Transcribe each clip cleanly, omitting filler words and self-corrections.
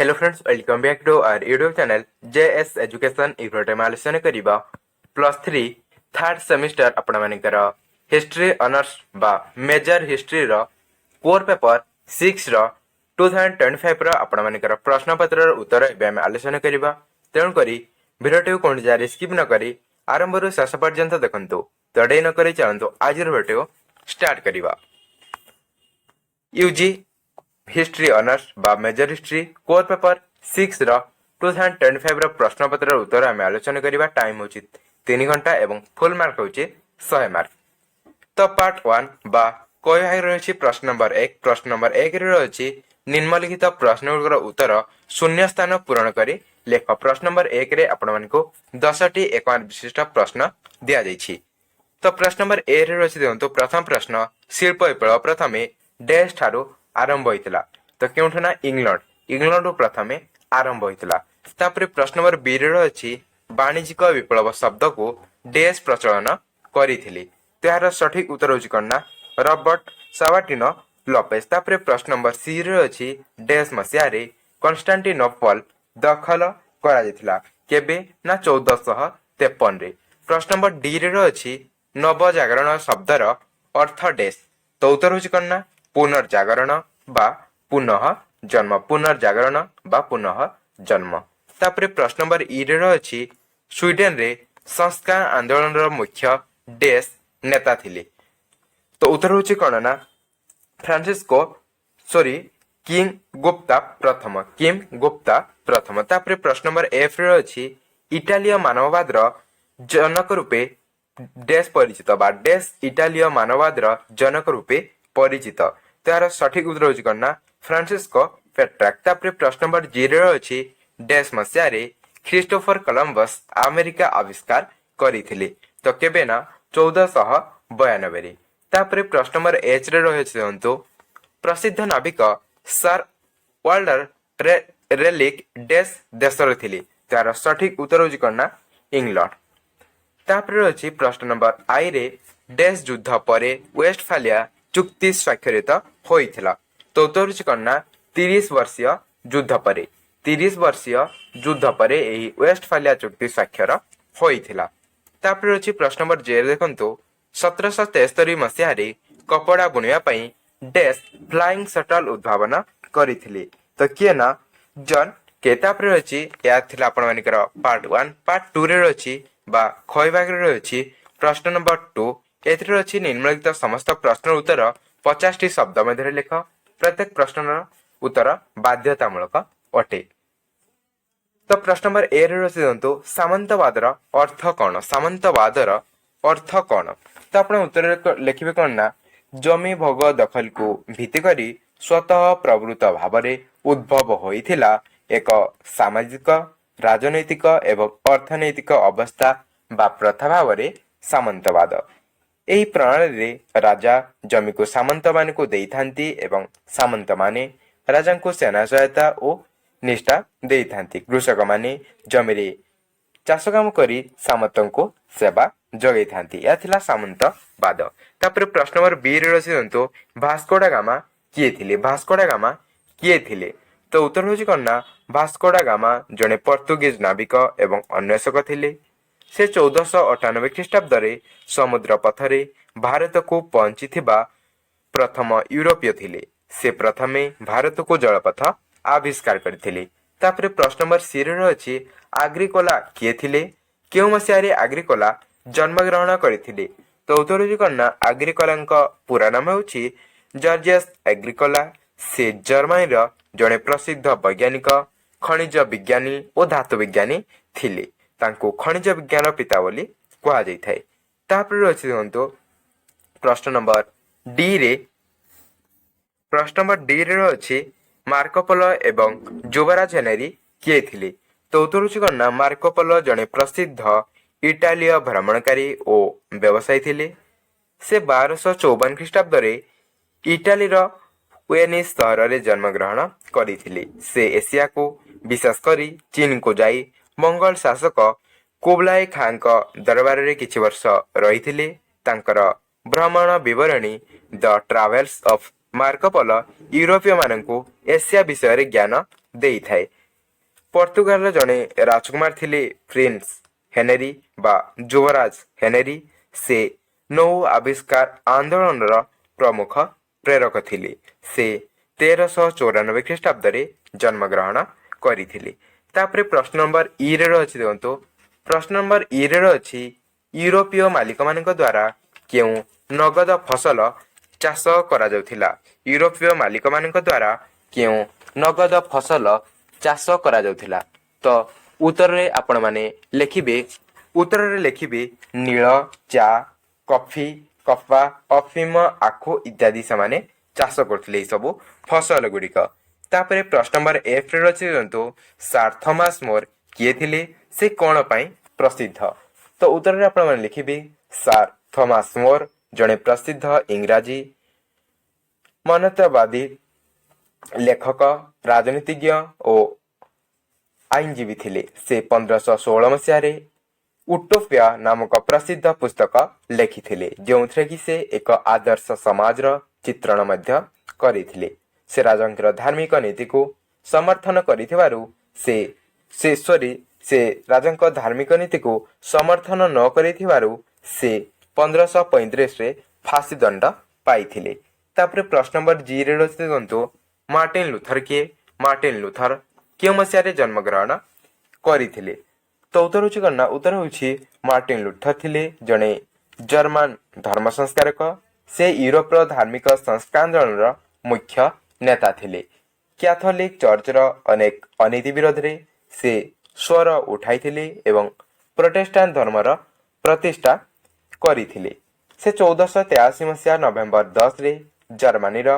Hello friends, welcome back to our YouTube channel JS education. इफ्रोटे आलोचना करिबा +3 third semester आपण मानकर हिस्ट्री ऑनर्स बा मेजर हिस्ट्री रो कोर पेपर 6 रो 2025 रो आपण मानकर प्रश्न पत्र रो उत्तर एबे हम आलोचना करिबा। तेणु करी वीडियो को जारी स्किप न करी आरंभ रु शेष पर्यंत देखंतु। तडे न करी चलंतु आज रो वीडियो स्टार्ट करिबा। यूजी हिस्ट्री ऑनर्स बा मेजर हिस्ट्री कोर पेपर 6 रो 2025 रो प्रश्न पत्र उत्तर आम आलोचना करिबा। टाइम होची 3 घंटा एवं फुल मार्क होची 100 मार्क। तो पार्ट 1 बा कोई भाग रही प्रश्न नंबर 1। प्रश्न नंबर 1 रे रही निम्नलिखित प्रश्न गुर उत्तर शून्य स्थान पूरण करी लेख। प्रश्न नंबर 1 रे आपण मानको 10टी एक मार्क विशिष्ट प्रश्न दिया जायछि। तो प्रश्न नंबर ए रे रही देखंतु प्रथम प्रश्न शिल्प विप्लव प्रथमे डैश ठारू आरंभ होइतिला। तो केउठु ना इंग्लैंड रु प्रथमे आरंभ होइतिला। तापरे प्रश्न नंबर बी रे अछि वाणिज्यिक विप्लव शब्द को डैश प्रचलन करिथिली। त्यार सठिक उत्तर होछि कन्ना रॉबर्ट साबाटिनो लोपेस। तापरे प्रश्न नंबर सी रे अछि डैश मसिया रे कॉन्स्टेंटिनोपल दखल करा जैतिला। केबे ना 1453 रे। प्रश्न नंबर डी रे अछि नवजागरण शब्दर अर्थ डैश। तो उत्तर होछि कन्ना पुनर्जागरण बा पुनः जन्म। पुनर्जागरण बा पुनः जन्म। तापरे प्रश्न नंबर ई रे अछि स्वीडन रे संस्कार आंदोलन रो मुख्य डैश नेता थिले। तो उत्तर होछि कोन ना किंग गुप्ता प्रथम। तापरे प्रश्न नंबर एफ रे अछि इटालीय मानववाद रो जनक रूपे डैश परिचित बा डैश इटालीय मानववाद रो जनक रूपे परिचित। तार सठिक उत्तर होछि कन्ना फ्रांसिस्को पेट्राक। तापरे प्रश्न नंबर 0 अछि डैश मसिया रे क्रिस्टोफर कोलंबस अमेरिका आविष्कार करिथिले। तो केबे ना 1492 रे। तापरे प्रश्न नंबर एच रे रहिछि देखंतु प्रसिद्ध नाविक सर वाल्टर रेलिक डैश देशर थिले। तार सठिक उत्तर होछि कन्ना इंग्लैंड। तापरे अछि प्रश्न नंबर आई रे डैश युद्ध परे वेस्टफालिया चुक्ति स्वाक्षरित होइथिला। तो उत्तर होछि कन्ना 30 वर्षीय युद्ध परे। 30 वर्षीय युद्ध परे एही वेस्टफालिया चुक्ति स्वाक्षर होइथिला। तापरे अछि प्रश्न नंबर जे देखंतु 1773 मसिया रे कपड़ा बुनिया पई डैश फ्लाइंग शटल उद्भावन करिथिले। तो किए ना जॉन के। तापरे अछि या थिला आपण मानिकर पार्ट 1। पार्ट 2 रे अछि बा खय भाग रे अछि प्रश्न नंबर 2। एथिरे अछि निम्नलिखित समस्त प्रश्न उत्तर 50टी शब्द मध्य लेख। प्रत्येक प्रश्नर उत्तर बाध्यतामूलक अटे। तो प्रश्न नंबर ए रे देखंतु सामंतवादर अर्थ कोन। सामंतवादर अर्थ कोन। तो आपण उत्तर लिखिबे कोन ना जमी भोग दखल को भित्ति करी स्वतः प्रवृत्त भावरे उद्भव होइथिला एक सामाजिक राजनैतिक एवं अर्थनैतिक अवस्था बा प्रथा भावरे सामंतवाद। एही प्रणाली रे राजा जमी को सामंत मान को देइथांती एवं सामंत माने राजा को सेना सहायता और निष्ठा देइथांती। कृषक माने जमी रे चाष काम करी सामंतों को सेवा जगै थांती। या थिला सामंतवाद। तापर प्रश्न नंबर बी रे रसिदंतु भास्को डा गामा किए थिले। भास्को डा गामा किए थिले। तो उत्तर होछि कन्ना भास्को डा गामा जने पोर्तुगीज नाविक एवं अन्वेषक थिले। से 1498 ख्रीष्टाब्द रे समुद्र पथरे भारत को पहुंची प्रथम यूरोपीय थिले। से प्रथमे भारत को जलपथ आविष्कार करथिले। तापरे प्रश्न नंबर सी रे अछि आग्रिकोला किए थिले। केउ मसिया रे आग्रिकोला जन्म ग्रहण करथिले। तो उत्तर होछि कन्ना आग्रिकोलांक पूरा नाम होछि जॉर्जियस एग्रिकोला। से जर्मनी रो जने प्रसिद्ध वैज्ञानिक खनिज विज्ञानी और धातु विज्ञानी थिले। तांको खनिज विज्ञान पिता बोली कहा जाय थाए। तापर अछि देखंतु प्रश्न नंबर डी रे। प्रश्न नंबर डी रे अछि मार्कोपोलो एवं युवराज हेनरी किए थिले। तो उत्तर होछि कन्ना मार्कोपोलो जने प्रसिद्ध इटालीय भ्रमणकारी और व्यवसायी थिले। से 1254 ख्रीष्टाब्द रे इटाली रो वेनिस शहर रे जन्म ग्रहण करिथिले। से एशिया को विशेष करी चीन को जाई मंगल शासक कुबलाई खान का दरबार रे किछि वर्ष रहिथिले। तांकर भ्रमण विवरणी द ट्रावेल्स ऑफ मार्कोपोलो यूरोपीय माननकु एशिया विषय रे ज्ञान ଦେଇଥାଏ। ପର୍ତ୍ତୁଗାଲର ଜଣେ ରାଜକୁମାର ଥିଲେ ପ୍ରିନ୍ସ ହେନେରୀ ବା ଯୁବରାଜ ହେନେରୀ। ସେ ନୌ ଆବିଷ୍କାର ଆନ୍ଦୋଳନର ପ୍ରମୁଖ ପ୍ରେରକ ଥିଲେ। ସେ 1394 ଖ୍ରୀଷ୍ଟାବ୍ଦରେ ଜନ୍ମଗ୍ରହଣ କରିଥିଲେ। ତାପରେ ପ୍ରଶ୍ନ ନମ୍ବର ଇରେ ଅଛି, ଦେଖନ୍ତୁ ପ୍ରଶ୍ନ ନମ୍ବର ଇରେ ଅଛି ୟୁରୋପୀୟ ମାଲିକମାନଙ୍କ ଦ୍ୱାରା କେଉଁ ନଗଦ ଫସଲ ଚାଷ କରାଯାଉଥିଲା? ୟୁରୋପୀୟ ମାଲିକମାନଙ୍କ ଦ୍ୱାରା କେଉଁ ନଗଦ ଫସଲ ଚାଷ କରାଯାଉଥିଲା? ତ ଉତ୍ତରରେ ଲେଖିବେ ନୀଳ, ଚା, କଫି, କପା, ଅଫିମ, ଆଖୁ ଇତ୍ୟାଦି ସେମାନେ ଚାଷ କରୁଥିଲେ ଏଇ ସବୁ ଫସଲ ଗୁଡ଼ିକ। ତାପରେ ପ୍ରଶ୍ନ ନମ୍ବର ଏଫରେ ଅଛି, ଦେଖନ୍ତୁ ସାର୍ ଥମାସ ମୋର କିଏ ଥିଲେ? ସେ କ'ଣ ପାଇଁ ପ୍ରସିଦ୍ଧ? ତ ଉତ୍ତରରେ ଆପଣମାନେ ଲେଖିବେ ସାର୍ ଥମାସ ମୋର ଜଣେ ପ୍ରସିଦ୍ଧ ଇଂରାଜୀ ମନତବାଦୀ ଲେଖକ, ରାଜନୀତିଜ୍ଞ ଓ ଆଇନଜୀବୀ ଥିଲେ। ସେ 1516 ମସିହାରେ ଉଟୋପିଆ ନାମକ ପ୍ରସିଦ୍ଧ ପୁସ୍ତକ ଲେଖିଥିଲେ, ଯେଉଁଥିରେ କି ସେ ଏକ ଆଦର୍ଶ ସମାଜର ଚିତ୍ରଣ ମଧ୍ୟ କରିଥିଲେ। ସେ ରାଜାଙ୍କର ଧାର୍ମିକ ନୀତିକୁ ସମର୍ଥନ କରିଥିବାରୁ ସେ ରାଜାଙ୍କ ଧାର୍ମିକ ନୀତିକୁ ସମର୍ଥନ ନ କରିଥିବାରୁ ସେ 1535ରେ ଫାଶୀ ଦଣ୍ଡ ପାଇଥିଲେ। ତାପରେ ପ୍ରଶ୍ନ ନମ୍ବର ଜିରେ ଦେଖନ୍ତୁ ମାର୍ଟିନ ଲୁଥର କିଏ? ମାର୍ଟିନ ଲୁଥର କେଉଁ ମସିହାରେ ଜନ୍ମଗ୍ରହଣ କରିଥିଲେ? ତ ଉତ୍ତର ହେଉଛି କ'ଣ ନା, ଉତ୍ତର ହେଉଛି ମାର୍ଟିନ ଲୁଥର ଥିଲେ ଜଣେ ଜର୍ମାନ ଧର୍ମ ସଂସ୍କାରକ। ସେ ୟୁରୋପର ଧାର୍ମିକ ସଂସ୍କାର ଆନ୍ଦୋଳନର ମୁଖ୍ୟ ନେତା ଥିଲେ। କ୍ୟାଥୋଲିକ ଚର୍ଚ୍ଚର ଅନେକ ଅନୀତି ବିରୋଧରେ ସେ ସ୍ୱର ଉଠାଇଥିଲେ ଏବଂ ପ୍ରୋଟେଷ୍ଟାଣ୍ଟ ଧର୍ମର ପ୍ରତିଷ୍ଠା କରିଥିଲେ। ସେ 1483 ମସିହା ନଭେମ୍ବର 10ରେ ଜର୍ମାନୀର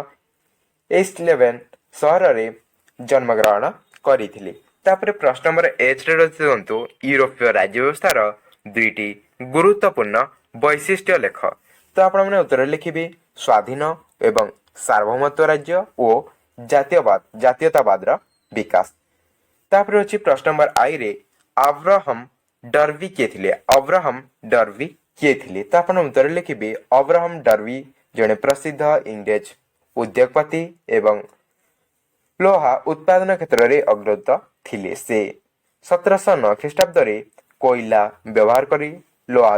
ଏଇଷ୍ଟଲେଭେନ ସହରରେ ଜନ୍ମଗ୍ରହଣ କରିଥିଲେ। ତାପରେ ପ୍ରଶ୍ନ ନମ୍ବର ଏଚରେ ଦେଖନ୍ତୁ ୟୁରୋପୀୟ ରାଜ୍ୟ ବ୍ୟବସ୍ଥାର ଦୁଇଟି ଗୁରୁତ୍ୱପୂର୍ଣ୍ଣ ବୈଶିଷ୍ଟ୍ୟ ଲେଖ। ତ ଆପଣମାନେ ଉତ୍ତରରେ ଲେଖିବେ ସ୍ୱାଧୀନ ଏବଂ ସାର୍ବଭୌମତ୍ୱ ରାଜ୍ୟ ଓ ଜାତୀୟତାବାଦର ବିକାଶ। ତାପରେ ଅଛି ପ୍ରଶ୍ନ ନମ୍ବର ଆଇରେ ଆବ୍ରାହମ ଡର୍ବି କିଏ ଥିଲେ? ଆବ୍ରାହମ ଡର୍ବି କିଏ ଥିଲେ? ତ ଆପଣ ଉତ୍ତରରେ ଲେଖିବେ ଆବ୍ରାହମ ଡର୍ବି ଜଣେ ପ୍ରସିଦ୍ଧ ଇଂରେଜ ଉଦ୍ୟୋଗପତି ଏବଂ ଲୁହା ଉତ୍ପାଦନ କ୍ଷେତ୍ରରେ ଅଗ୍ରତ ଥିଲେ। ସେ 1709 ଖ୍ରୀଷ୍ଟାବ୍ଦରେ କୋଇଲା ବ୍ୟବହାର କରି ଲୁହା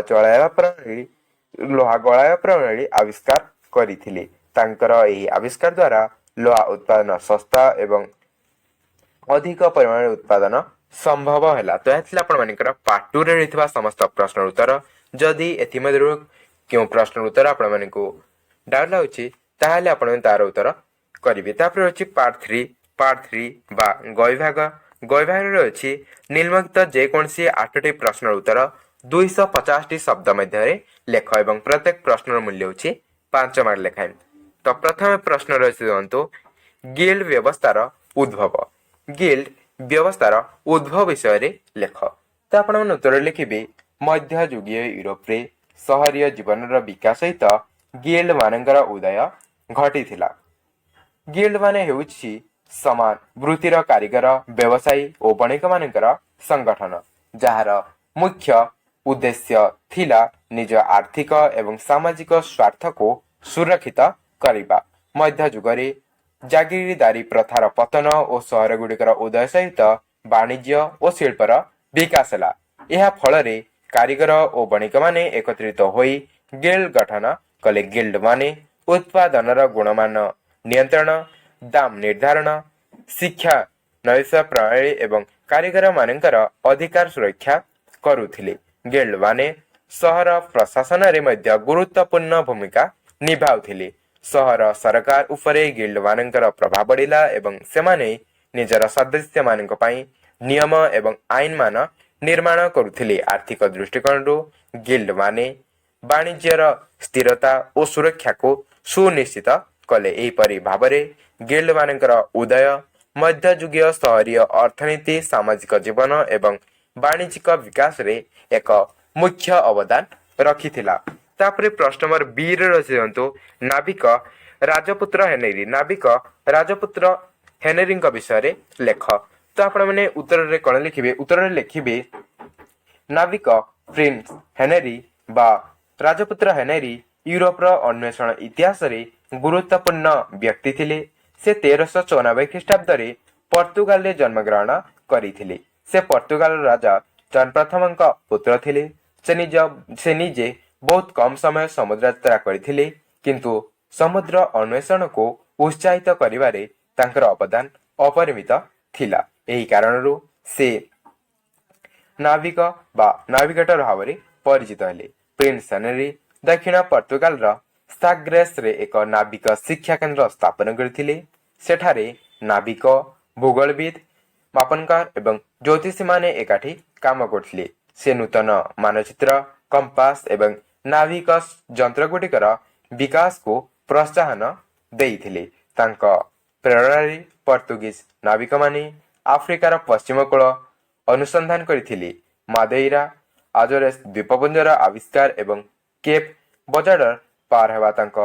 ଗଳାଇବା ପ୍ରଣାଳୀ ଆବିଷ୍କାର କରିଥିଲେ। ତାଙ୍କର ଏହି ଆବିଷ୍କାର ଦ୍ୱାରା ଲୁହା ଉତ୍ପାଦନ ଶସ୍ତା ଏବଂ ଅଧିକ ପରିମାଣରେ ଉତ୍ପାଦନ ସମ୍ଭବ ହେଲା। ତ ଏହା ଥିଲା ଆପଣମାନଙ୍କର ପାର୍ଟ 2ରେ ରହିଥିବା ସମସ୍ତ ପ୍ରଶ୍ନର ଉତ୍ତର। ଯଦି ଏଥିମଧ୍ୟରୁ କେଉଁ ପ୍ରଶ୍ନର ଉତ୍ତର ଆପଣମାନଙ୍କୁ ଡାଉଟ୍ ଲାଗୁଛି ତାହେଲେ ଆପଣମାନେ ତାର ଉତ୍ତର କରିବେ। ତାପରେ ଅଛି ପାର୍ଟ 3 ବା ଗୈଭାଗରେ ଅଛି ନିମ୍ନଲିଖିତ ଯେକୌଣସି 8ଟି ପ୍ରଶ୍ନର ଉତ୍ତର 250ଟି ଶବ୍ଦ ମଧ୍ୟରେ ଲେଖ ଏବଂ ପ୍ରତ୍ୟେକ ପ୍ରଶ୍ନର ମୂଲ୍ୟ ହେଉଛି 5 ମାର୍କ ଲେଖାଏଁ। ତ ପ୍ରଥମେ ପ୍ରଶ୍ନ ରହିଛି, ଦେଖନ୍ତୁ ଗିଲ୍ଡ ବ୍ୟବସ୍ଥାର ଉଦ୍ଭବ। ଗିଲ୍ଡ ବ୍ୟବସ୍ଥାର ଉଦ୍ଭବ ବିଷୟରେ ଲେଖ। ତ ଆପଣମାନେ ଉତ୍ତରରେ ଲେଖିବେ ମଧ୍ୟଯୁଗୀୟ ୟୁରୋପରେ ସହରୀୟ ଜୀବନର ବିକାଶ ସହିତ ଗିଲ୍ଡ ମାନଙ୍କର ଉଦୟ ଘଟିଥିଲା। ଗିଲ୍ଡ ମାନେ ହେଉଛି ସମାନ ବୃତ୍ତିର କାରିଗର, ବ୍ୟବସାୟୀ ଓ ବଣିକ ମାନଙ୍କର ସଂଗଠନ, ଯାହାର ମୁଖ୍ୟ ଉଦ୍ଦେଶ୍ୟ ଥିଲା ନିଜ ଆର୍ଥିକ ଏବଂ ସାମାଜିକ ସ୍ୱାର୍ଥକୁ ସୁରକ୍ଷିତ କରିବା। ମଧ୍ୟଯୁଗରେ ଜାଗିରିଦାରୀ ପ୍ରଥାର ପତନ ଓ ସହରଗୁଡ଼ିକର ଉଦୟ ସହିତ ବାଣିଜ୍ୟ ଓ ଶିଳ୍ପର ବିକାଶ ହେଲା। ଏହା ଫଳରେ କାରିଗର ଓ ବଣିକମାନେ ଏକତ୍ରିତ ହୋଇ ଗିଲ୍ଡ ଗଠନ କଲେ। ଗିଲ୍ଡ ମାନେ ଉତ୍ପାଦନର ଗୁଣମାନ ନିୟନ୍ତ୍ରଣ, ଦାମ ନିର୍ଦ୍ଧାରଣ, ଶିକ୍ଷା ନୈଶ ପ୍ରଣାଳୀ ଏବଂ କାରିଗର ମାନଙ୍କର ଅଧିକାର ସୁରକ୍ଷା କରୁଥିଲେ। ଗିଲ୍ଡ ମାନେ ସହର ପ୍ରଶାସନରେ ମଧ୍ୟ ଗୁରୁତ୍ୱପୂର୍ଣ୍ଣ ଭୂମିକା ନିଭାଉଥିଲେ। ସହର ସରକାର ଉପରେ ଗିଲ୍ଡ ମାନଙ୍କର ପ୍ରଭାବ ବଢ଼ିଲା ଏବଂ ସେମାନେ ନିଜର ସଦସ୍ୟମାନଙ୍କ ପାଇଁ ନିୟମ ଏବଂ ଆଇନ ମାନ ନିର୍ମାଣ କରୁଥିଲେ। ଆର୍ଥିକ ଦୃଷ୍ଟିକୋଣରୁ ଗିଲ୍ଡ ମାନେ ବାଣିଜ୍ୟର ସ୍ଥିରତା ଓ ସୁରକ୍ଷାକୁ ସୁନିଶ୍ଚିତ କଲେ। ଏହିପରି ଭାବରେ ଗିଲ୍ଡ ମାନଙ୍କର ଉଦୟ ମଧ୍ୟଯୁଗୀୟ ସହରୀୟ ଅର୍ଥନୀତି, ସାମାଜିକ ଜୀବନ ଏବଂ ବାଣିଜ୍ୟିକ ବିକାଶରେ ଏକ ମୁଖ୍ୟ ଅବଦାନ ରଖିଥିଲା। ତାପରେ ପ୍ରଶ୍ନ ନମ୍ବର ବିରେ ରଖିଦିଅନ୍ତୁ ନାବିକ ରାଜପୁତ୍ର ହେନେରୀ। ନାବିକ ରାଜପୁତ୍ର ହେନେରୀଙ୍କ ବିଷୟରେ ଲେଖ। ତ ଆପଣମାନେ ଉତ୍ତରରେ କ'ଣ ଲେଖିବେ? ଉତ୍ତରରେ ଲେଖିବେ ନାବିକ ପ୍ରିନ୍ସ ହେନେରୀ ବା ରାଜପୁତ୍ର ହେନେରୀ ୟୁରୋପର ଅନ୍ୱେଷଣ ଇତିହାସରେ ଗୁରୁତ୍ୱପୂର୍ଣ୍ଣ ବ୍ୟକ୍ତି ଥିଲେ। ସେ 1394 ଖ୍ରୀଷ୍ଟାବ୍ଦରେ ପର୍ତ୍ତୁଗାଲରେ ଜନ୍ମଗ୍ରହଣ କରିଥିଲେ। ସେ ପର୍ତ୍ତୁଗାଲ ରାଜା ଜନ୍ ପ୍ରଥମଙ୍କ ପୁତ୍ର ଥିଲେ। ସେ ନିଜେ ବହୁତ କମ୍ ସମୟ ସମୁଦ୍ର ଯାତ୍ରା କରିଥିଲେ, କିନ୍ତୁ ସମୁଦ୍ର ଅନ୍ୱେଷଣକୁ ଉତ୍ସାହିତ କରିବାରେ ତାଙ୍କର ଅବଦାନ ଅପରିମିତ ଥିଲା। ଏହି କାରଣରୁ ସେ ନାବିକ ବା ନାଭିଗେଟର ଭାବରେ ପରିଚିତ ହେଲେ। ପ୍ରିନ୍ସ ହେନରୀ ଦକ୍ଷିଣ ପର୍ତ୍ତୁଗାଲର ସାଗ୍ରେସରେ ଏକ ନାବିକ ଶିକ୍ଷା କେନ୍ଦ୍ର ସ୍ଥାପନ କରିଥିଲେ। ସେଠାରେ ନାବିକ, ଭୂଗୋଳବିଦ, ମାପନକାର ଏବଂ ଜ୍ୟୋତିଷୀମାନେ ଏକାଠି କାମ କରୁଥିଲେ। ସେ ନୂତନ ମାନଚିତ୍ର, କମ୍ପାସ ଏବଂ ନାଭିକ ଯନ୍ତ୍ରଗୁଡ଼ିକର ବିକାଶକୁ ପ୍ରୋତ୍ସାହନ ଦେଇଥିଲେ। ତାଙ୍କ ପ୍ରେରଣାରେ ପର୍ତ୍ତୁଗୀଜ ନାବିକମାନେ ଆଫ୍ରିକାର ପଶ୍ଚିମ କୂଳ ଅନୁସନ୍ଧାନ କରିଥିଲେ। ମାଦେଇରା, ଆଜୋରେସ୍ ଦ୍ୱୀପପୁଞ୍ଜର ଆବିଷ୍କାର ଏବଂ କେପ୍ ବଜାର୍ଡର ପାର ହେବା ତାଙ୍କ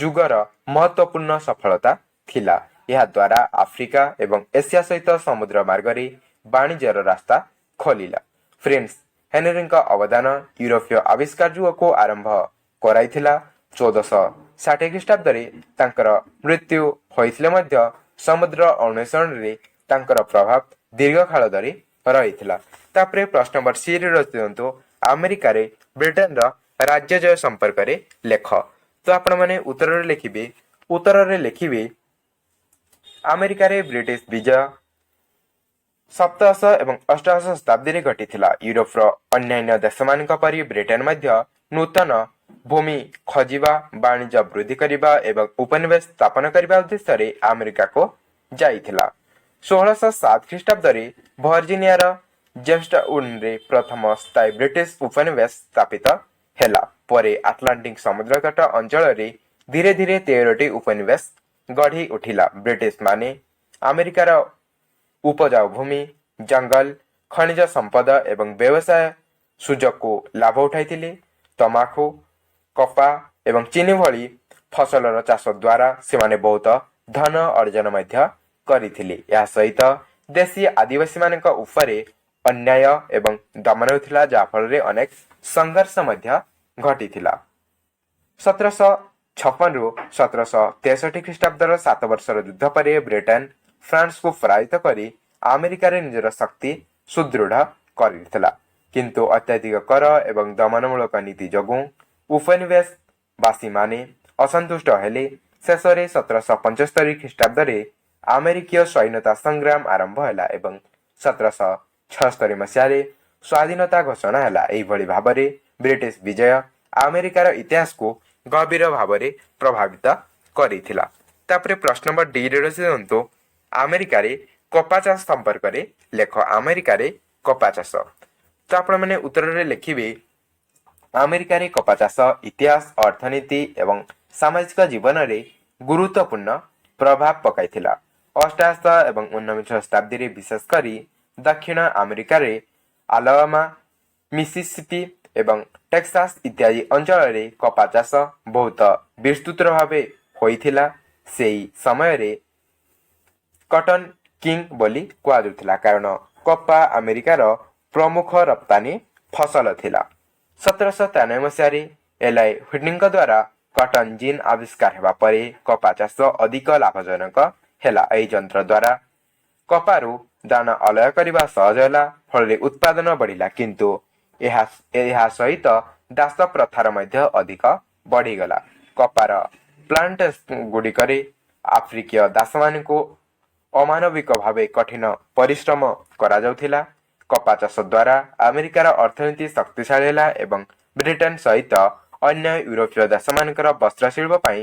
ଯୁଗର ମହତ୍ତ୍ୱପୂର୍ଣ୍ଣ ସଫଳତା ଥିଲା। ଏହା ଦ୍ୱାରା ଆଫ୍ରିକା ଏବଂ ଏସିଆ ସହିତ ସମୁଦ୍ର ମାର୍ଗରେ ବାଣିଜ୍ୟର ରାସ୍ତା ଖୋଲିଲା। ପ୍ରିନ୍ସ ହେନରୀଙ୍କ ଅବଦାନ ୟୁରୋପୀୟ ଆବିଷ୍କାର ଯୁଗକୁ ଆରମ୍ଭ କରାଇଥିଲା। 1460 ଖ୍ରୀଷ୍ଟାବ୍ଦରେ ତାଙ୍କର ମୃତ୍ୟୁ ହୋଇଥିଲେ ମଧ୍ୟ ସମୁଦ୍ର ଅନ୍ୱେଷଣରେ ତାଙ୍କର ପ୍ରଭାବ ଦୀର୍ଘକାଳ ଧରି ରହିଥିଲା। ତାପରେ ପ୍ରଶ୍ନ ନମ୍ବର ସିରେ ରଖିଦିଅନ୍ତୁ, ଆମେରିକାରେ ବ୍ରିଟେନର ରାଜ୍ୟ ଜୟ ସମ୍ପର୍କରେ ଲେଖ। ତ ଆପଣମାନେ ଉତ୍ତରରେ ଲେଖିବେ ଆମେରିକାରେ ବ୍ରିଟିଶ ବିଜୟ ସପ୍ତଦଶ ଏବଂ ଅଷ୍ଟାଦଶ ଶତାବ୍ଦୀରେ ଘଟିଥିଲା। ୟୁରୋପର ଅନ୍ୟାନ୍ୟ ଦେଶମାନଙ୍କ ପରି ବ୍ରିଟେନ ମଧ୍ୟ ନୂତନ ଭୂମି ଖୋଜିବା, ବାଣିଜ୍ୟ ବୃଦ୍ଧି କରିବା ଏବଂ ଉପନିବେଶ ସ୍ଥାପନ କରିବା ଉଦ୍ଦେଶ୍ୟରେ ଆମେରିକାକୁ ଯାଇଥିଲା। 1607 ଖ୍ରୀଷ୍ଟାବ୍ଦରେ ଭର୍ଜିନିଆର ଜେମ୍ସଟାଉନରେ ପ୍ରଥମ ସ୍ଥାୟୀ ବ୍ରିଟିଶ ଉପନିବେଶ ସ୍ଥାପିତ ହେଲା। ପରେ ଆଟଲାଣ୍ଟିକ ସମୁଦ୍ର ତଟ ଅଞ୍ଚଳରେ ଧୀରେ ଧୀରେ 13ଟି ଉପନିବେଶ ଗଢ଼ି ଉଠିଲା। ବ୍ରିଟିଶ ମାନେ ଆମେରିକାର ଉପଜାଉ ଭୂମି, ଜଙ୍ଗଲ, ଖଣିଜ ସମ୍ପଦ ଏବଂ ବ୍ୟବସାୟ ସୁଯୋଗକୁ ଲାଭ ଉଠାଇଥିଲେ। ତମାଖୁ, କପା ଏବଂ ଚିନି ଭଳି ଫସଲର ଚାଷ ଦ୍ୱାରା ସେମାନେ ବହୁତ ଧନ ଅର୍ଜନ ମଧ୍ୟ କରିଥିଲେ। ଏହା ସହିତ ଦେଶୀ ଆଦିବାସୀମାନଙ୍କ ଉପରେ ଅନ୍ୟାୟ ଏବଂ ଦମନ ହେଉଥିଲା, ଯାହାଫଳରେ ଅନେକ ସଂଘର୍ଷ ମଧ୍ୟ ଘଟିଥିଲା। 1756ରୁ 1763 ଖ୍ରୀଷ୍ଟାବ୍ଦର 7 ବର୍ଷର ଯୁଦ୍ଧ ପରେ ବ୍ରିଟେନ ଫ୍ରାନ୍ସକୁ ପରାଜିତ କରି ଆମେରିକାରେ ନିଜର ଶକ୍ତି ସୁଦୃଢ଼ କରିଥିଲା। କିନ୍ତୁ ଅତ୍ୟଧିକ କର ଏବଂ ଦମନମୂଳକ ନୀତି ଯୋଗୁଁ ଉପନିବେଶବାସୀମାନେ ଅସନ୍ତୁଷ୍ଟ ହେଲେ। ଶେଷରେ 1775 ଖ୍ରୀଷ୍ଟାବ୍ଦରେ ଆମେରିକୀୟ ସ୍ୱାଧୀନତା ସଂଗ୍ରାମ ଆରମ୍ଭ ହେଲା ଏବଂ 1776 ମସିହାରେ ସ୍ୱାଧୀନତା ଘୋଷଣା ହେଲା। ଏହିଭଳି ଭାବରେ ବ୍ରିଟିଶ ବିଜୟ ଆମେରିକାର ଇତିହାସକୁ ଗଭୀର ଭାବରେ ପ୍ରଭାବିତ କରିଥିଲା। ତାପରେ ପ୍ରଶ୍ନ ନମ୍ବର ଡିରେ ରଖିଦିଅନ୍ତୁ, ଆମେରିକାରେ କପା ଚାଷ ସମ୍ପର୍କରେ ଲେଖ। ଆମେରିକାରେ କପା ଚାଷ। ତ ଆପଣମାନେ ଉତ୍ତରରେ ଲେଖିବେ ଆମେରିକାରେ କପା ଚାଷ ଇତିହାସ, ଅର୍ଥନୀତି ଏବଂ ସାମାଜିକ ଜୀବନରେ ଗୁରୁତ୍ୱପୂର୍ଣ୍ଣ ପ୍ରଭାବ ପକାଇଥିଲା। ଅଷ୍ଟାଦଶ ଏବଂ ଊନବିଂଶ ଶତାବ୍ଦୀରେ ବିଶେଷ କରି ଦକ୍ଷିଣ ଆମେରିକାରେ ଆଲାବାମା, ମିସିସିପି ଏବଂ ଟେକ୍ସାସ ଇତ୍ୟାଦି ଅଞ୍ଚଳରେ କପା ଚାଷ ବହୁତ ବିସ୍ତୃତ ଭାବେ ହୋଇଥିଲା। ସେହି ସମୟରେ କଟନ କିଙ୍ଗ ବୋଲି କୁହାଯାଉଥିଲା, କାରଣ କପା ଆମେରିକାର ପ୍ରମୁଖ ରପ୍ତାନି ଫସଲ ଥିଲା। 1793 ମସିହାରେ ଏଲାଇ ହୁଇଟନିଙ୍କ ଦ୍ୱାରା କଟନ ଜିନ୍ ଆବିଷ୍କାର ହେବା ପରେ କପା ଚାଷ ଅଧିକ ଲାଭଜନକ ହେଲା। ଏହି ଯନ୍ତ୍ର ଦ୍ୱାରା କପାରୁ ଦାନା ଅଲଗା କରିବା ସହଜ ହେଲା, ଫଳରେ ଉତ୍ପାଦନ ବଢ଼ିଲା। କିନ୍ତୁ ଏହା ସହିତ ଦାସ ପ୍ରଥାର ମଧ୍ୟ ଅଧିକ ବଢ଼ିଗଲା। କପାର ପ୍ଲାଣ୍ଟେସନଗୁଡ଼ିକରେ ଆଫ୍ରିକୀୟ ଦାସମାନଙ୍କୁ ଅମାନବିକ ଭାବେ କଠିନ ପରିଶ୍ରମ କରାଯାଉଥିଲା। କପା ଚାଷ ଦ୍ୱାରା ଆମେରିକାର ଅର୍ଥନୀତି ଶକ୍ତିଶାଳୀ ହେଲା ଏବଂ ବ୍ରିଟେନ ସହିତ ଅନ୍ୟ ୟୁରୋପୀୟ ଦେଶମାନଙ୍କର ବସ୍ତ୍ରଶିଳ୍ପ ପାଇଁ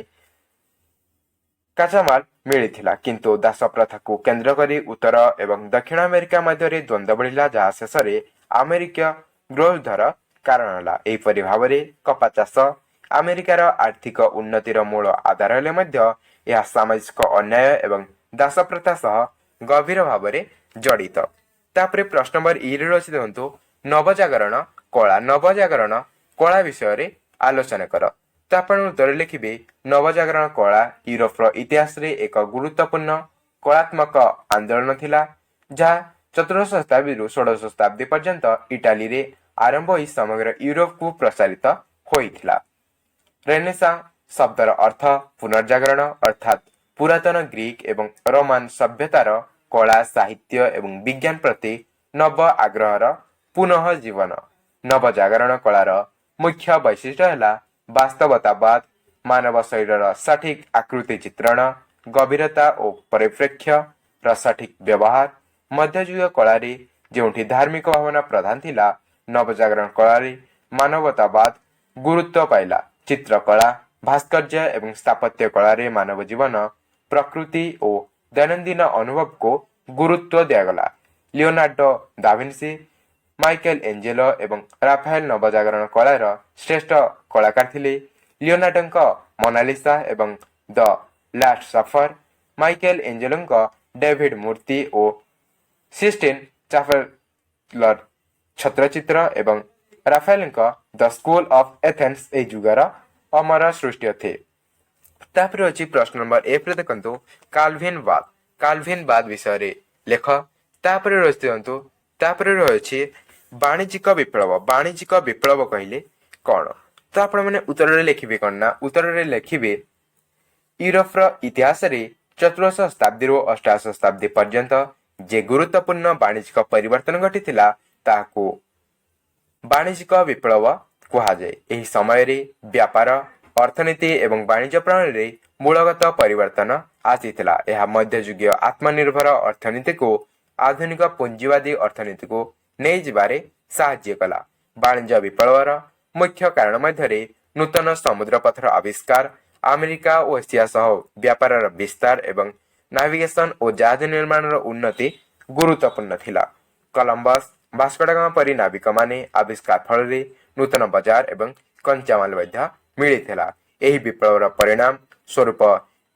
କାଚାମାଲ ମିଳିଥିଲା। କିନ୍ତୁ ଦାସ ପ୍ରଥାକୁ କେନ୍ଦ୍ର କରି ଉତ୍ତର ଏବଂ ଦକ୍ଷିଣ ଆମେରିକା ମଧ୍ୟରେ ଦ୍ୱନ୍ଦ୍ୱ ବଢ଼ିଲା, ଯାହା ଶେଷରେ ଆମେରିକୀୟ ଗୃହଯୁଦ୍ଧର କାରଣ ହେଲା। ଏହିପରି ଭାବରେ କପା ଚାଷ ଆମେରିକାର ଆର୍ଥିକ ଉନ୍ନତିର ମୂଳ ଆଧାର ହେଲେ ମଧ୍ୟ ଏହା ସାମାଜିକ ଅନ୍ୟାୟ ଏବଂ ଦାସ ପ୍ରଥା ସହ ଗଭୀର ଭାବରେ ଜଡ଼ିତ। ତାପରେ ପ୍ରଶ୍ନ ନମ୍ବର ଇରେ ରଖିଦିଅନ୍ତୁ, ନବଜାଗରଣ କଳା। ନବଜାଗରଣ କଳା ବିଷୟରେ ଆଲୋଚନା କର। ତ ଆପଣ ଉତ୍ତରରେ ଲେଖିବେ ନବଜାଗରଣ କଳା ୟୁରୋପର ଇତିହାସରେ ଏକ ଗୁରୁତ୍ୱପୂର୍ଣ୍ଣ କଳାତ୍ମକ ଆନ୍ଦୋଳନ ଥିଲା, ଯାହା 14ଶ ଶତାବ୍ଦୀରୁ 16ଶ ଶତାବ୍ଦୀ ପର୍ଯ୍ୟନ୍ତ ଇଟାଲୀରେ ଆରମ୍ଭ ହୋଇ ସମଗ୍ର ୟୁରୋପକୁ ପ୍ରସାରିତ ହୋଇଥିଲା। ରେନେସାଁ ଶବ୍ଦର ଅର୍ଥ ପୁନର୍ଜାଗରଣ ଅର୍ଥାତ୍ ପୁରାତନ ଗ୍ରୀକ ଏବଂ ରୋମାନ ସଭ୍ୟତାର କଳା ସାହିତ୍ୟ ଏବଂ ବିଜ୍ଞାନ ପ୍ରତି ନବ ଆଗ୍ରହର ପୁନଃ ଜୀବନ। ନବଜାଗରଣ କଳାର ମୁଖ୍ୟ ବୈଶିଷ୍ଟ୍ୟ ହେଲା ବାସ୍ତବତାବାଦ, ମାନବ ଶରୀରର ସଠିକ ଆକୃତି ଚିତ୍ରଣ, ଗଭୀରତା ଓ ପରିପ୍ରେକ୍ଷ୍ୟର ସଠିକ ବ୍ୟବହାର। ମଧ୍ୟଯୁଗୀୟ କଳାରେ ଯେଉଁଠି ଧାର୍ମିକ ଭାବନା ପ୍ରଧାନ ଥିଲା, ନବଜାଗରଣ କଳାରେ ମାନବତାବାଦ ଗୁରୁତ୍ୱ ପାଇଲା। ଚିତ୍ରକଳା, ଭାସ୍କର୍ଯ୍ୟ ଏବଂ ସ୍ଥାପତ୍ୟ କଳାରେ ମାନବ ଜୀବନ, ପ୍ରକୃତି ଓ ଦୈନନ୍ଦିନ ଅନୁଭବକୁ ଗୁରୁତ୍ୱ ଦିଆଗଲା। ଲିଓନାର୍ଡୋ ଦାଭିନ୍ସି, ମାଇକେଲ ଏଞ୍ଜେଲୋ ଏବଂ ରାଫାଏଲ ନବଜାଗରଣ କଳାର ଶ୍ରେଷ୍ଠ କଳାକାର ଥିଲେ। ଲିଓନାର୍ଡୋଙ୍କ ମୋନାଲିସା ଏବଂ ଦ ଲାଷ୍ଟ ସଫର, ମାଇକେଲ ଏଞ୍ଜେଲୋଙ୍କ ଡେଭିଡ ମୂର୍ତ୍ତି ଓ ସିଷ୍ଟିନ୍ ଚାପେଲର ଛତ୍ରଚିତ୍ର ଏବଂ ରାଫାଏଲଙ୍କ ଦ ସ୍କୁଲ ଅଫ ଏଥେନ୍ସ ଏହି ଯୁଗର ଅମର ସୃଷ୍ଟି ଅଟେ। ତାପରେ ଅଛି ପ୍ରଶ୍ନ ନମ୍ବର ଏଫରେ ଦେଖନ୍ତୁ କାଲଭିନ ବାଦ। କାଲଭିନ ବାଦ ବିଷୟରେ ଲେଖ। ତାପରେ ରହିଛି ବାଣିଜ୍ୟିକ ବିପ୍ଳବ। ବାଣିଜ୍ୟିକ ବିପ୍ଳବ କହିଲେ କଣ? ତ ଆପଣମାନେ ଉତ୍ତରରେ ଲେଖିବେ କଣ ନା, ଉତ୍ତରରେ ଲେଖିବେ ୟୁରୋପର ଇତିହାସରେ ଚତୁର୍ଥ ଶତାବ୍ଦୀରୁ ଅଷ୍ଟାଦଶ ଶତାବ୍ଦୀ ପର୍ଯ୍ୟନ୍ତ ଯେ ଗୁରୁତ୍ୱପୂର୍ଣ୍ଣ ବାଣିଜ୍ୟିକ ପରିବର୍ତ୍ତନ ଘଟିଥିଲା ତାହାକୁ ବାଣିଜ୍ୟିକ ବିପ୍ଳବ କୁହାଯାଏ। ଏହି ସମୟରେ ବ୍ୟାପାର, ଅର୍ଥନୀତି ଏବଂ ବାଣିଜ୍ୟ ପ୍ରଣାଳୀରେ ମୂଳଗତ ପରିବର୍ତ୍ତନ ଆସିଥିଲା। ଏହା ମଧ୍ୟଯୁଗୀୟ ଆତ୍ମନିର୍ଭର ଅର୍ଥନୀତିକୁ ଆଧୁନିକ ପୁଞ୍ଜିବାଦୀ ଅର୍ଥନୀତିକୁ ନେଇଯିବାରେ ସାହାଯ୍ୟ କଲା। ବାଣିଜ୍ୟ ବିପ୍ଳବର ମୁଖ୍ୟ କାରଣ ମଧ୍ୟରେ ନୂତନ ସମୁଦ୍ର ପଥର ଆବିଷ୍କାର, ଆମେରିକା ଓ ଏସିଆ ସହ ବ୍ୟାପାରର ବିସ୍ତାର ଏବଂ ନାଭିଗେସନ ଓ ଜାହାଜ ନିର୍ମାଣର ଉନ୍ନତି ଗୁରୁତ୍ୱପୂର୍ଣ୍ଣ ଥିଲା। କଲମ୍ବସ, ଭାସ୍କୋଡାଗାମା ପରି ନାବିକମାନେ ଆବିଷ୍କାର ଫଳରେ ନୂତନ ବଜାର ଏବଂ କଞ୍ଚାମାଲ ମଧ୍ୟ ମିଳିଥିଲା। ଏହି ବିପ୍ଳବର ପରିଣାମ ସ୍ୱରୂପ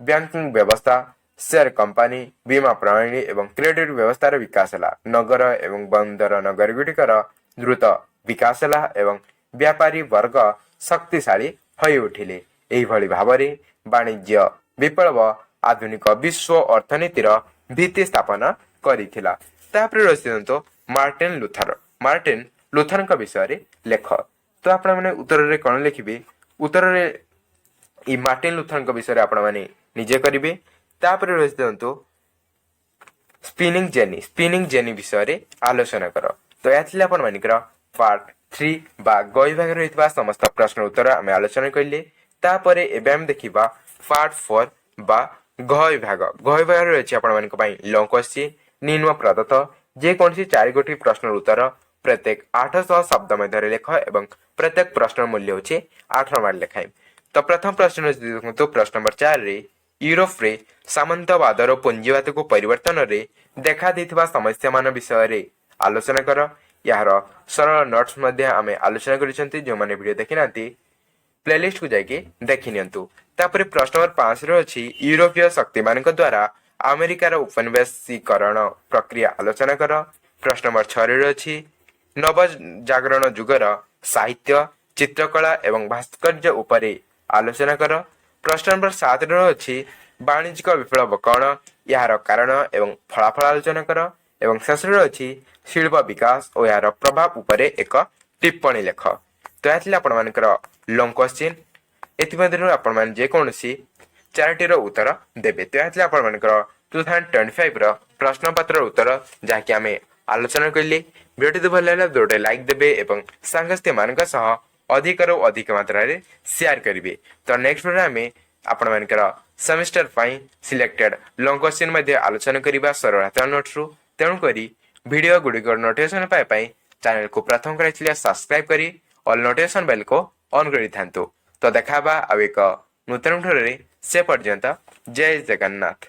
ବ୍ୟାଙ୍କିଂ ବ୍ୟବସ୍ଥା, ସେୟାର କମ୍ପାନୀ, ବୀମା ପ୍ରଣାଳୀ ଏବଂ କ୍ରେଡିଟ ବ୍ୟବସ୍ଥାର ବିକାଶ ହେଲା। ନଗର ଏବଂ ବନ୍ଦର ନଗରୀଗୁଡ଼ିକର ଦ୍ରୁତ ବିକାଶ ହେଲା ଏବଂ ବ୍ୟାପାରୀ ବର୍ଗ ଶକ୍ତିଶାଳୀ ହୋଇ ଉଠିଲେ। ଏହିଭଳି ଭାବରେ ବାଣିଜ୍ୟ ବିପ୍ଳବ ଆଧୁନିକ ବିଶ୍ୱ ଅର୍ଥନୀତିର ଭିତ୍ତି ସ୍ଥାପନ କରିଥିଲା। ତାପରେ ରହିଛନ୍ତି ମାର୍ଟିନ ଲୁଥର। ମାର୍ଟିନ ଲୁଥରଙ୍କ ବିଷୟରେ ଲେଖ। ତ ଆପଣମାନେ ଉତ୍ତରରେ କଣ ଲେଖିବେ? ଉତ୍ତରରେ এই ମାର୍ଟିନ ଲୁଥରଙ୍କ ବିଷୟରେ ଆପଣମାନେ ନିଜେ କରିବେ। ତାପରେ ରହିଛନ୍ତି ସ୍ପିନିଂ ଜେନି। ସ୍ପିନିଂ ଜେନି ବିଷୟରେ ଆଲୋଚନା କର। ତ ଏହା ଥିଲା ଆପଣମାନଙ୍କର ପାର୍ଟ 3 ବା ଗ ବିଭାଗରେ ରହିଥିବା ସମସ୍ତ ପ୍ରଶ୍ନ ଉତ୍ତର ଆମେ ଆଲୋଚନା କଲେ। ତାପରେ ଏବେ ଆମେ ଦେଖିବା ପାର୍ଟ 4 ବା ଘ ବିଭାଗ। ଘ ବିଭାଗରେ ରହିଛି ଆପଣମାନଙ୍କ ପାଇଁ ଲଙ୍ଗ କ୍ୱେଶ୍ଚିନ୍, ନିମ୍ନ ପ୍ରଦତ୍ତ ଯେକୌଣସି 4 ପ୍ରଶ୍ନର ଉତ୍ତର ପ୍ରତ୍ୟେକ 800 ଶବ୍ଦ ମଧ୍ୟରେ ଲେଖ ଏବଂ ପ୍ରତ୍ୟେକ ପ୍ରଶ୍ନର ମୂଲ୍ୟ ହେଉଛି 8 ମାର୍କ ଲେଖାଏଁ। ତ ପ୍ରଥମ ପ୍ରଶ୍ନ ଦେଖନ୍ତୁ ପ୍ରଶ୍ନ ନମ୍ବର 4ରେ ୟୁରୋପରେ ସାମନ୍ତବାଦର ପୁଞ୍ଜିବାଦକୁ ପରିବର୍ତ୍ତନରେ ଦେଖା ଦେଇଥିବା ସମସ୍ୟାମାନ ବିଷୟରେ ଆଲୋଚନା କର। ଏହାର ସରଳ ନୋଟ୍ସ ମଧ୍ୟ ଆମେ ଆଲୋଚନା କରିଛନ୍ତି। ଯେଉଁମାନେ ଭିଡ଼ିଓ ଦେଖିନାହାନ୍ତି ପ୍ଲେଲିଷ୍ଟକୁ ଯାଇକି ଦେଖି ନିଅନ୍ତୁ। ତାପରେ ପ୍ରଶ୍ନ ନମ୍ବର 5ରେ ଅଛି ୟୁରୋପୀୟ ଶକ୍ତିମାନଙ୍କ ଦ୍ୱାରା ଆମେରିକାର ଉପନିବେଶୀକରଣ ପ୍ରକ୍ରିୟା ଆଲୋଚନା କର। ପ୍ରଶ୍ନ ନମ୍ବର 6ରେ ଅଛି ନବଜାଗରଣ ଯୁଗର ସାହିତ୍ୟ, ଚିତ୍ରକଳା ଏବଂ ଭାସ୍କର୍ଯ୍ୟ ଉପରେ ଆଲୋଚନା କର। ପ୍ରଶ୍ନ ନମ୍ବର 7ରେ ଅଛି ବାଣିଜ୍ୟିକ ବିପ୍ଳବ କଣ, ଏହାର କାରଣ ଏବଂ ଫଳାଫଳ ଆଲୋଚନା କର। ଏବଂ ଶେଷରେ ଅଛି ଶିଳ୍ପ ବିକାଶ ଓ ଏହାର ପ୍ରଭାବ ଉପରେ ଏକ ଟିପ୍ପଣୀ ଲେଖ। ତ ଏହା ଥିଲା ଆପଣମାନଙ୍କର ଲଙ୍ଗ କ୍ୱେଶ୍ଚିନ୍। ଏଥିମଧ୍ୟରୁ ଆପଣମାନେ ଯେକୌଣସି 4ଟିର ଉତ୍ତର ଦେବେ। ତ ଏହା ଥିଲା ଆପଣମାନଙ୍କର 2025ର ପ୍ରଶ୍ନପତ୍ରର ଉତ୍ତର, ଯାହାକି ଆମେ ଆଲୋଚନା କଲେ। ଭିଡ଼ିଓଟି ଭଲ ଲାଗିଲା ଭିଡ଼ିଓଟି ଲାଇକ୍ ଦେବେ ଏବଂ ସାଙ୍ଗସାଥିମାନଙ୍କ ସହ ଅଧିକରୁ ଅଧିକ ମାତ୍ରାରେ ସେୟାର କରିବେ। ତ ନେକ୍ସଟ ଭିଡ଼ିଓରେ ଆମେ ଆପଣମାନଙ୍କର ସେମିଷ୍ଟର ପାଇଁ ସିଲେକ୍ଟେଡ୍ ଲଙ୍ଗ କ୍ୱେଶ୍ଚିନ୍ ମଧ୍ୟ ଆଲୋଚନା କରିବା ସରଳ ହାତ ନୋଟ୍ସରୁ। ତେଣୁକରି ଭିଡ଼ିଓ ଗୁଡ଼ିକର ନୋଟିଫିକେସନ୍ ପାଇବା ପାଇଁ ଚ୍ୟାନେଲକୁ ପ୍ରଥମ କରିଥିଲେ ସବସ୍କ୍ରାଇବ୍ କରି ଅଲ୍ ନୋଟିଫିକେସନ୍ ବେଲ୍କୁ ଅନ୍ କରିଥାନ୍ତୁ। ତ ଦେଖା ହେବା ଆଉ ଏକ ନୂତନ ଭିଡ଼ିଓରେ। ସେ ପର୍ଯ୍ୟନ୍ତ ଜୟ ଜଗନ୍ନାଥ।